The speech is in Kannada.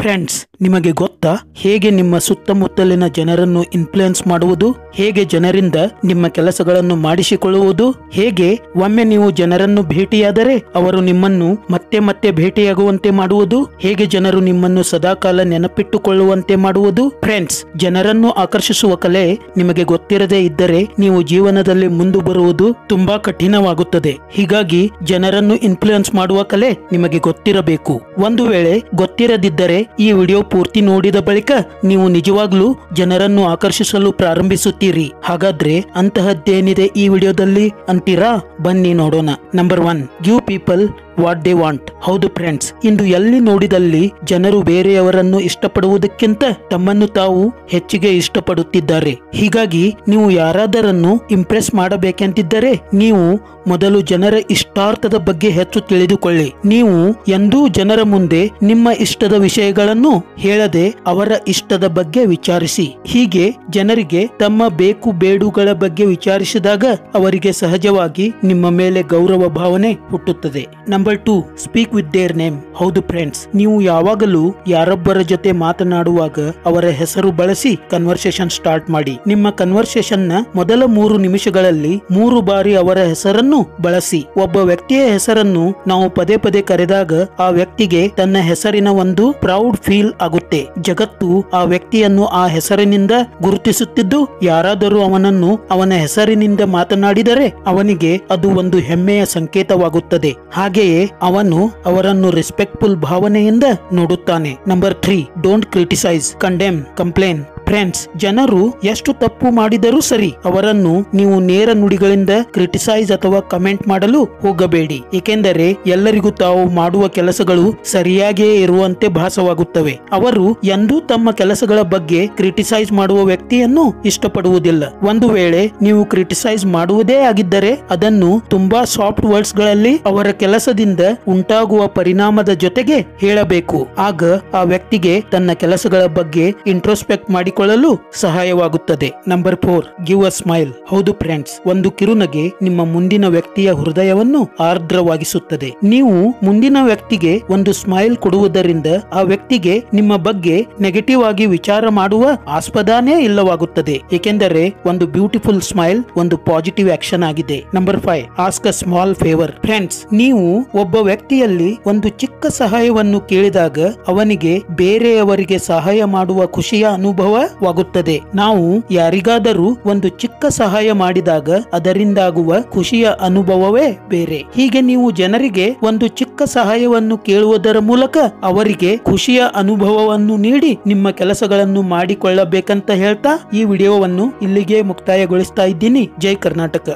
ಫ್ರೆಂಡ್ಸ್, ನಿಮಗೆ ಗೊತ್ತಾ ಹೇಗೆ ನಿಮ್ಮ ಸುತ್ತಮುತ್ತಲಿನ ಜನರನ್ನು ಇನ್ಫ್ಲುಯೆನ್ಸ್ ಮಾಡುವುದು, ಹೇಗೆ ಜನರಿಂದ ನಿಮ್ಮ ಕೆಲಸಗಳನ್ನು ಮಾಡಿಸಿಕೊಳ್ಳುವುದು, ಹೇಗೆ ಒಮ್ಮೆ ನೀವು ಜನರನ್ನು ಭೇಟಿಯಾದರೆ ಅವರು ನಿಮ್ಮನ್ನು ಮತ್ತೆ ಮತ್ತೆ ಭೇಟಿಯಾಗುವಂತೆ ಮಾಡುವುದು, ಹೇಗೆ ಜನರು ನಿಮ್ಮನ್ನು ಸದಾಕಾಲ ನೆನಪಿಟ್ಟುಕೊಳ್ಳುವಂತೆ ಮಾಡುವುದು. ಫ್ರೆಂಡ್ಸ್, ಜನರನ್ನು ಆಕರ್ಷಿಸುವ ಕಲೆ ನಿಮಗೆ ಗೊತ್ತಿರದೇ ಇದ್ದರೆ ನೀವು ಜೀವನದಲ್ಲಿ ಮುಂದೆ ಬರುವುದು ತುಂಬಾ ಕಠಿಣವಾಗುತ್ತದೆ. ಹೀಗಾಗಿ ಜನರನ್ನು ಇನ್ಫ್ಲುಯೆನ್ಸ್ ಮಾಡುವ ಕಲೆ ನಿಮಗೆ ಗೊತ್ತಿರಬೇಕು. ಒಂದು ವೇಳೆ ಗೊತ್ತಿರದಿದ್ದರೆ ಈ ವಿಡಿಯೋ ಪೂರ್ತಿ ನೋಡಿದ ಬಳಿಕ ನೀವು ನಿಜವಾಗ್ಲೂ ಜನರನ್ನು ಆಕರ್ಷಿಸಲು ಪ್ರಾರಂಭಿಸುತ್ತೀರಿ. ಹಾಗಾದ್ರೆ ಅಂತಹದ್ದೇನಿದೆ ಈ ವಿಡಿಯೋದಲ್ಲಿ ಅಂತೀರಾ? ಬನ್ನಿ ನೋಡೋಣ. Number 1, give people what they want. ಹೌದು ಫ್ರೆಂಡ್ಸ್, ಇಂದು ಎಲ್ಲಿ ನೋಡಿದಲ್ಲಿ ಜನರು ಬೇರೆಯವರನ್ನು ಇಷ್ಟಪಡುವುದಕ್ಕಿಂತ ತಮ್ಮನ್ನು ತಾವು ಹೆಚ್ಚಿಗೆ ಇಷ್ಟಪಡುತ್ತಿದ್ದಾರೆ. ಹೀಗಾಗಿ ನೀವು ಯಾರಾದರನ್ನು ಇಂಪ್ರೆಸ್ ಮಾಡಬೇಕೆಂದಿದ್ದರೆ ನೀವು ಮೊದಲು ಜನರ ಇಷ್ಟಾರ್ಥದ ಬಗ್ಗೆ ಹೆಚ್ಚು ತಿಳಿದುಕೊಳ್ಳಿ. ನೀವು ಎಂದೂ ಜನರ ಮುಂದೆ ನಿಮ್ಮ ಇಷ್ಟದ ವಿಷಯಗಳನ್ನು ಹೇಳದೆ ಅವರ ಇಷ್ಟದ ಬಗ್ಗೆ ವಿಚಾರಿಸಿ. ಹೀಗೆ ಜನರಿಗೆ ತಮ್ಮ ಬೇಕು ಬೇಡುಗಳ ಬಗ್ಗೆ ವಿಚಾರಿಸಿದಾಗ ಅವರಿಗೆ ಸಹಜವಾಗಿ ನಿಮ್ಮ ಮೇಲೆ ಗೌರವ ಭಾವನೆ ಹುಟ್ಟುತ್ತದೆ. Number 2, speak with their name. ಹೌದು ಫ್ರೆಂಡ್ಸ್, ನೀವು ಯಾವಾಗಲೂ ಯಾರೊಬ್ಬರ ಜೊತೆ ಮಾತನಾಡುವಾಗ ಅವರ ಹೆಸರು ಬಳಸಿ ಕನ್ವರ್ಸೇಷನ್ ಸ್ಟಾರ್ಟ್ ಮಾಡಿ. ನಿಮ್ಮ ಕನ್ವರ್ಸೇಷನ್ ನ ಮೊದಲ 3 ನಿಮಿಷಗಳಲ್ಲಿ 3 ಬಾರಿ ಅವರ ಹೆಸರನ್ನು ಬಳಸಿ. ಒಬ್ಬ ವ್ಯಕ್ತಿಯ ಹೆಸರನ್ನು ನಾವು ಪದೇ ಪದೇ ಕರೆದಾಗ ಆ ವ್ಯಕ್ತಿಗೆ ತನ್ನ ಹೆಸರಿನ ಒಂದು ಪ್ರೌಡ್ ಫೀಲ್ ಆಗುತ್ತೆ. ಜಗತ್ತು ಆ ವ್ಯಕ್ತಿಯನ್ನು ಆ ಹೆಸರಿನಿಂದ ಗುರುತಿಸುತ್ತಿದ್ದು, ಯಾರಾದರೂ ಅವನನ್ನು ಅವನ ಹೆಸರಿನಿಂದ ಮಾತನಾಡಿದರೆ ಅವನಿಗೆ ಅದು ಒಂದು ಹೆಮ್ಮೆಯ ಸಂಕೇತವಾಗುತ್ತದೆ. ಹಾಗೆಯೇ ಅವನು ಅವರನ್ನು ರೆಸ್ಪೆಕ್ಟ್ಫುಲ್ ಭಾವನೆಯಿಂದ ನೋಡುತ್ತಾನೆ. Number 3, don't criticise, condemn, complain. Friends, ಜನರು ಎಷ್ಟು ತಪ್ಪು ಮಾಡಿದರೂ ಸರಿ, ಅವರನ್ನು ನೀವು ನೇರ ನುಡಿಗಳಿಂದ ಕ್ರಿಟಿಸೈಸ್ ಅಥವಾ ಕಮೆಂಟ್ ಮಾಡಲು ಹೋಗಬೇಡಿ. ಏಕೆಂದರೆ ಎಲ್ಲರಿಗೂ ತಾವು ಮಾಡುವ ಕೆಲಸಗಳು ಸರಿಯಾಗಿಯೇ ಇರುವಂತೆ ಭಾಸವಾಗುತ್ತವೆ. ಅವರು ಎಂದೂ ತಮ್ಮ ಕೆಲಸಗಳ ಬಗ್ಗೆ ಕ್ರಿಟಿಸೈಸ್ ಮಾಡುವ ವ್ಯಕ್ತಿಯನ್ನು ಇಷ್ಟಪಡುವುದಿಲ್ಲ. ಒಂದು ವೇಳೆ ನೀವು ಕ್ರಿಟಿಸೈಸ್ ಮಾಡುವುದೇ ಆಗಿದ್ದರೆ ಅದನ್ನು ತುಂಬಾ ಸಾಫ್ಟ್ ವರ್ಡ್ಸ್ ಗಳಲ್ಲಿ ಅವರ ಕೆಲಸದಿಂದ ಉಂಟಾಗುವ ಪರಿಣಾಮದ ಜೊತೆಗೆ ಹೇಳಬೇಕು. ಆಗ ಆ ವ್ಯಕ್ತಿಗೆ ತನ್ನ ಕೆಲಸಗಳ ಬಗ್ಗೆ ಇಂಟ್ರೋಸ್ಪೆಕ್ಟ್ ಮಾಡಿಕೊಳ್ಳಲು ಸಹಾಯವಾಗುತ್ತದೆ. Number 4, give a smile. ಹೌದು ಫ್ರೆಂಡ್ಸ್, ಒಂದು ಕಿರುನಗೆ ನಿಮ್ಮ ಮುಂದಿನ ವ್ಯಕ್ತಿಯ ಹೃದಯವನ್ನು ಆರ್ದ್ರವಾಗಿಸುತ್ತದೆ. ನೀವು ಮುಂದಿನ ವ್ಯಕ್ತಿಗೆ ಒಂದು ಸ್ಮೈಲ್ ಕೊಡುವುದರಿಂದ ಆ ವ್ಯಕ್ತಿಗೆ ನಿಮ್ಮ ಬಗ್ಗೆ ನೆಗೆಟಿವ್ ಆಗಿ ವಿಚಾರ ಮಾಡುವ ಆಸ್ಪದನೇ ಇಲ್ಲವಾಗುತ್ತದೆ. ಏಕೆಂದರೆ ಒಂದು ಬ್ಯೂಟಿಫುಲ್ ಸ್ಮೈಲ್ ಒಂದು ಪಾಸಿಟಿವ್ ಆಕ್ಷನ್ ಆಗಿದೆ. Number 5, ask a small favour. Friends, ನೀವು ಒಬ್ಬ ವ್ಯಕ್ತಿಯಲ್ಲಿ ಒಂದು ಚಿಕ್ಕ ಸಹಾಯವನ್ನು ಕೇಳಿದಾಗ ಅವನಿಗೆ ಬೇರೆಯವರಿಗೆ ಸಹಾಯ ಮಾಡುವ ಖುಷಿಯ ಅನುಭವವಾಗುತ್ತದೆ. ನಾವು ಯಾರಿಗಾದರೂ ಒಂದು ಚಿಕ್ಕ ಸಹಾಯ ಮಾಡಿದಾಗ ಅದರಿಂದಾಗುವ ಖುಷಿಯ ಅನುಭವವೇ ಬೇರೆ. ಹೀಗೆ ನೀವು ಜನರಿಗೆ ಒಂದು ಚಿಕ್ಕ ಸಹಾಯವನ್ನು ಕೇಳುವುದರ ಮೂಲಕ ಅವರಿಗೆ ಖುಷಿಯ ಅನುಭವವನ್ನು ನೀಡಿ ನಿಮ್ಮ ಕೆಲಸಗಳನ್ನು ಮಾಡಿಕೊಳ್ಳಬೇಕಂತ ಹೇಳ್ತಾ ಈ ವಿಡಿಯೋವನ್ನು ಇಲ್ಲಿಗೆ ಮುಕ್ತಾಯಗೊಳಿಸ್ತಾ ಇದ್ದೀನಿ. ಜೈ ಕರ್ನಾಟಕ.